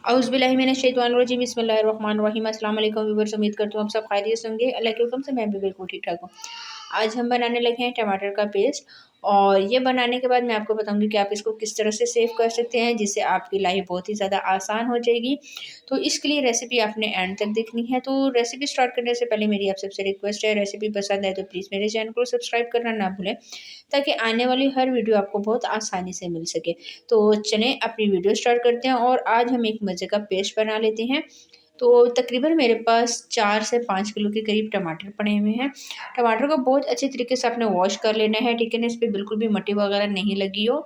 औज़ुबिल्लाहि बिस्मिल्लाहिर्रहमानिर्रहीम। अस्सलाम वालेकुम व्यूअर्स, उम्मीद करती हूँ आप सब खैरियत से होंगे। अल्लाह के हुक्म से मैं भी बिल्कुल ठीक ठाक हूँ। आज हम बनाने लगे हैं टमाटर का पेस्ट, और ये बनाने के बाद मैं आपको बताऊंगी कि आप इसको किस तरह से सेव कर सकते हैं, जिससे आपकी लाइफ बहुत ही ज़्यादा आसान हो जाएगी। तो इसके लिए रेसिपी आपने एंड तक देखनी है। तो रेसिपी स्टार्ट करने से पहले मेरी आप सबसे रिक्वेस्ट है, रेसिपी पसंद है तो प्लीज़ मेरे चैनल को सब्सक्राइब करना ना भूलें, ताकि आने वाली हर वीडियो आपको बहुत आसानी से मिल सके। तो चलें अपनी वीडियो स्टार्ट करते हैं, और आज हम एक मज़े का पेस्ट बना लेते हैं। तो तकरीबन मेरे पास 4 से 5 किलो के करीब टमाटर पड़े हुए हैं। टमाटर को बहुत अच्छे तरीके से आपने वॉश कर लेना है, ठीक है ना। इस पे बिल्कुल भी मट्टी वगैरह नहीं लगी हो,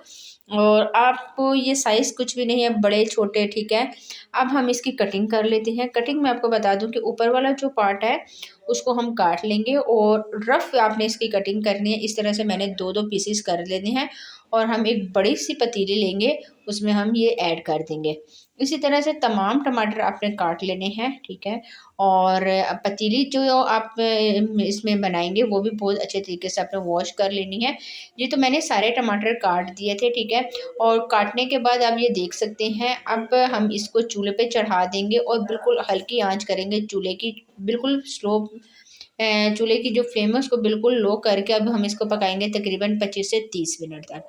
और आपको ये साइज़ कुछ भी नहीं है, बड़े छोटे, ठीक है। अब हम इसकी कटिंग कर लेते हैं। कटिंग में आपको बता दूं कि ऊपर वाला जो पार्ट है उसको हम काट लेंगे, और रफ़ आपने इसकी कटिंग करनी है। इस तरह से मैंने 2-2 पीसेस कर लेने हैं, और हम एक बड़ी सी पतीली लेंगे, उसमें हम ये ऐड कर देंगे। इसी तरह से तमाम टमाटर आपने काट लेने हैं, ठीक है। और पतीली जो आप इसमें बनाएंगे वो भी बहुत अच्छे तरीके से आपने वॉश कर लेनी है। ये तो मैंने सारे टमाटर काट दिए थे, ठीक है। और काटने के बाद आप ये देख सकते हैं, अब हम इसको चूल्हे पे चढ़ा देंगे और बिल्कुल हल्की आंच करेंगे चूल्हे की, बिल्कुल स्लो। चूल्हे की जो फ्लेम है उसको बिल्कुल लो करके अब हम इसको पकाएंगे तकरीबन 25 से 30 मिनट तक।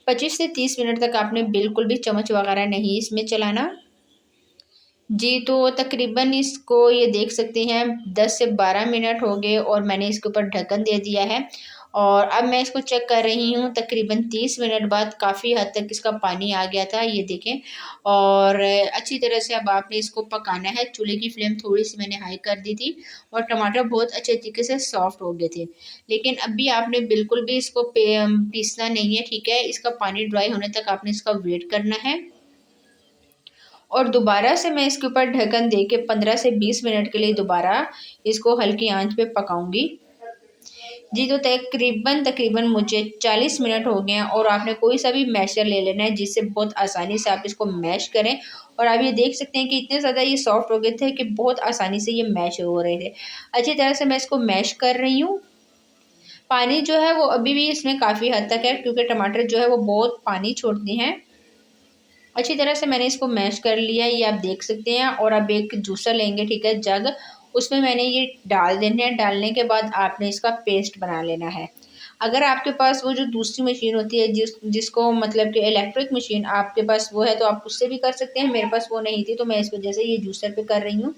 25 से 30 मिनट तक आपने बिल्कुल भी चम्मच वगैरह नहीं इसमें चलाना जी। तो तकरीबन इसको ये देख सकते हैं 10 से 12 मिनट हो गए, और मैंने इसके ऊपर ढक्कन दे दिया है। और अब मैं इसको चेक कर रही हूँ, तकरीबन 30 मिनट बाद काफ़ी हद तक इसका पानी आ गया था, ये देखें। और अच्छी तरह से अब आपने इसको पकाना है। चूल्हे की फ्लेम थोड़ी सी मैंने हाई कर दी थी, और टमाटर बहुत अच्छे तरीके से सॉफ्ट हो गए थे। लेकिन अभी आपने बिल्कुल भी इसको पीसना नहीं है, ठीक है। इसका पानी ड्राई होने तक आपने इसका वेट करना है। और दोबारा से मैं इसके ऊपर ढक्कन दे के 15 से 20 मिनट के लिए दोबारा इसको हल्की आंच पे पकाऊंगी जी। तो तकरीबन तकरीबन मुझे 40 मिनट हो गए हैं, और आपने कोई सा भी मैशर ले लेना है, जिससे बहुत आसानी से आप इसको मैश करें। और आप ये देख सकते हैं कि इतने ज़्यादा ये सॉफ्ट हो गए थे कि बहुत आसानी से ये मैश हो रहे थे। अच्छी तरह से मैं इसको मैश कर रही हूँ। पानी जो है वो अभी भी इसमें काफ़ी हद तक है, क्योंकि टमाटर जो है वो बहुत पानी छोड़ते हैं। अच्छी तरह से मैंने इसको मैश कर लिया है, ये आप देख सकते हैं। और अब एक जूसर लेंगे, ठीक है, जग, उसमें मैंने ये डाल देने हैं। डालने के बाद आपने इसका पेस्ट बना लेना है। अगर आपके पास वो जो दूसरी मशीन होती है, जिसको मतलब कि इलेक्ट्रिक मशीन आपके पास वो है, तो आप उससे भी कर सकते हैं। मेरे पास वो नहीं थी, तो मैं इस वजह से ये जूसर पे कर रही हूँ।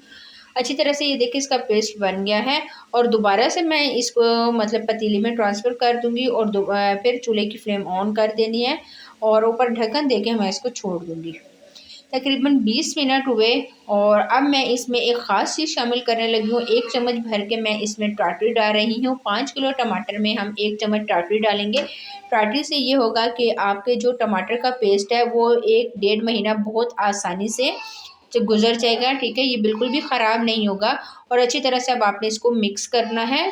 अच्छी तरह से ये देखिए इसका पेस्ट बन गया है, और दोबारा से मैं इसको मतलब पतीली में ट्रांसफ़र कर दूँगी, और फिर चूल्हे की फ्लेम ऑन कर देनी है, और ऊपर ढक्कन देके मैं इसको छोड़ दूँगी। तकरीबन 20 मिनट हुए, और अब मैं इसमें एक ख़ास चीज़ शामिल करने लगी हूँ। 1 चम्मच भर के मैं इसमें टाटरी डाल रही हूँ। 5 किलो टमाटर में हम 1 चम्मच टाटरी डालेंगे। टाटरी से ये होगा कि आपके जो टमाटर का पेस्ट है वो 1 डेढ़ महीना बहुत आसानी से गुज़र जाएगा, ठीक है। ये बिल्कुल भी ख़राब नहीं होगा। और अच्छी तरह से अब आपने इसको मिक्स करना है।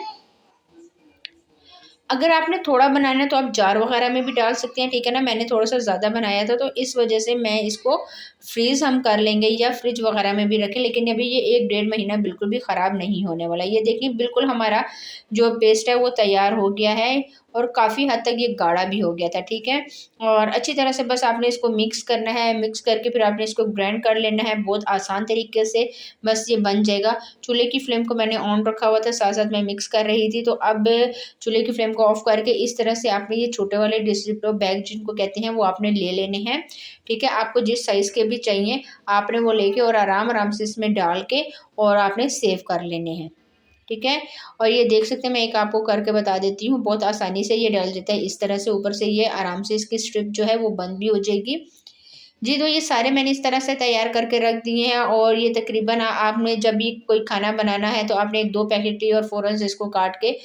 अगर आपने थोड़ा बनाना है तो आप जार वगैरह में भी डाल सकते हैं, ठीक है ना। मैंने थोड़ा-सा ज़्यादा बनाया था, तो इस वजह से मैं इसको फ्रीज़ हम कर लेंगे, या फ्रिज वगैरह में भी रखें। लेकिन अभी ये 1 डेढ़ महीना बिल्कुल भी ख़राब नहीं होने वाला। ये देखिए बिल्कुल हमारा जो पेस्ट है वो तैयार हो गया है, और काफ़ी हद तक ये गाढ़ा भी हो गया था, ठीक है। और अच्छी तरह से बस आपने इसको मिक्स करना है। मिक्स करके फिर आपने इसको ग्राइंड कर लेना है बहुत आसान तरीके से, बस ये बन जाएगा। चूल्हे की फ्लेम को मैंने ऑन रखा हुआ था, साथ-साथ मैं मिक्स कर रही थी। तो अब चूल्हे की फ्लेम को ऑफ करके इस तरह से आपने ये छोटे वाले डिसिप्रो बैग जिनको कहते हैं वो आपने ले लेने हैं, ठीक है। आपको जिस साइज़ के भी चाहिए आपने वो लेके और आराम-आराम से इसमें डाल के और आपने सेव कर लेने हैं, ठीक है। और ये देख सकते हैं, मैं एक आपको करके बता देती हूँ, बहुत आसानी से ये डल जाता है। इस तरह से ऊपर से ये आराम से इसकी स्ट्रिप जो है वो बंद भी हो जाएगी जी। तो ये सारे मैंने इस तरह से तैयार करके रख दिए हैं, और ये तकरीबन आपने जब भी कोई खाना बनाना है तो आपने 1-2 पैकेट लिए और फ़ौरन से इसको काट के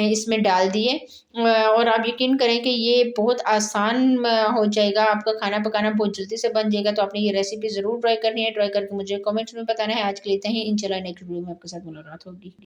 इसमें डाल दिए। और आप यकीन करें कि ये बहुत आसान हो जाएगा, आपका खाना पकाना बहुत जल्दी से बन जाएगा। तो आपने ये रेसिपी ज़रूर ट्राई करनी है। ट्राई करके मुझे कमेंट्स में बताना है। आज के लिए इतना ही, इंशाल्लाह नेक्स्ट वीडियो में आपके साथ मुलाकात होगी।